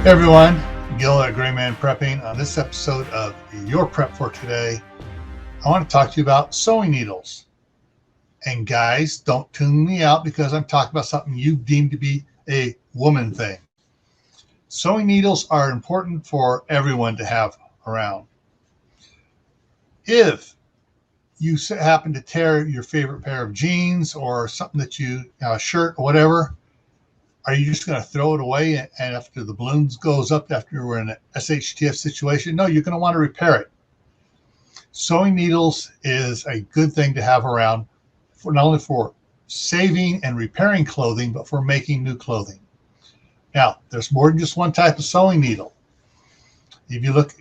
Hey everyone, Gil at Grayman Prepping. On this episode of Your Prep for Today, I want to talk to you about sewing needles. And guys, don't tune me out because I'm talking about something you deem to be a woman thing. Sewing needles are important for everyone to have around. If you happen to tear your favorite pair of jeans or something that a shirt or whatever, are you just going to throw it away and after the balloons goes up after we're in an SHTF situation? No, you're going to want to repair it. Sewing needles is a good thing to have around for not only for saving and repairing clothing, but for making new clothing. Now, there's more than just one type of sewing needle. If you look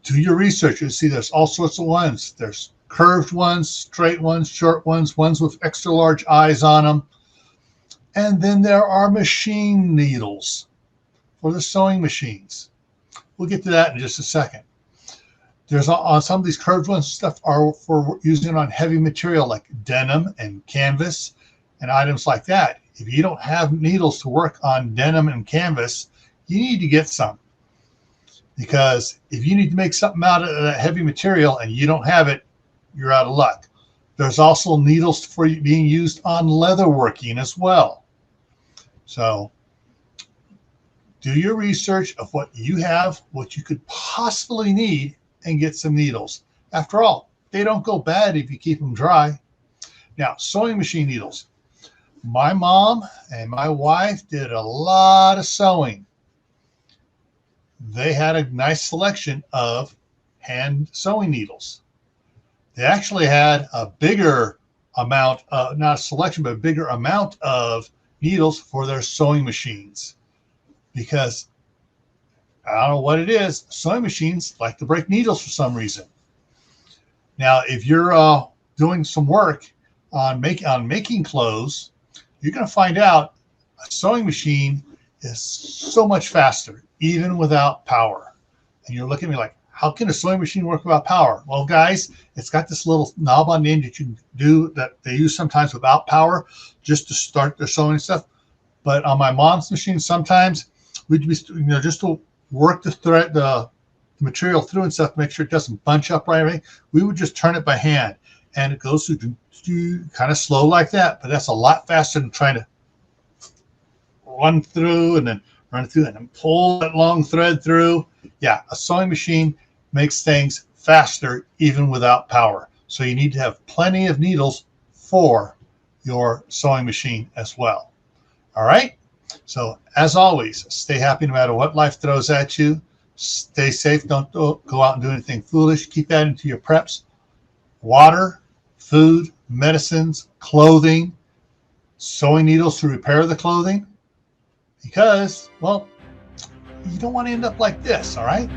to your research, you'll see there's all sorts of ones. There's curved ones, straight ones, short ones, ones with extra large eyes on them. And then there are machine needles for the sewing machines. We'll get to that in just a second. There's on some of these curved ones, stuff are for using on heavy material like denim and canvas and items like that. If you don't have needles to work on denim and canvas, you need to get some. Because if you need to make something out of that heavy material and you don't have it, you're out of luck. There's also needles for being used on leather working as well. So do your research of what you have, what you could possibly need, and get some needles. After all, they don't go bad if you keep them dry. Now, sewing machine needles. My mom and my wife did a lot of sewing. They had a nice selection of hand sewing needles. They actually had a bigger amount, not a selection, but a bigger amount of needles for their sewing machines. Because I don't know what it is, sewing machines like to break needles for some reason. Now, if you're doing some work on making clothes, you're going to find out a sewing machine is so much faster, even without power. And you're looking at me like, how can a sewing machine work without power? Well, guys, it's got this little knob on the end that you can do that they use sometimes without power just to start their sewing stuff. But on my mom's machine, sometimes we'd be, just to work the thread, the material through and stuff, make sure it doesn't bunch up right away. We would just turn it by hand, and it goes through kind of slow like that. But that's a lot faster than trying to run through and then pull that long thread through. Yeah, a sewing machine makes things faster even without power. So you need to have plenty of needles for your sewing machine as well. All right. So as always, stay happy no matter what life throws at you. Stay safe. Don't go out and do anything foolish. Keep that into your preps. Water, food, medicines, clothing, sewing needles to repair the clothing. Because, well, you don't want to end up like this, all right?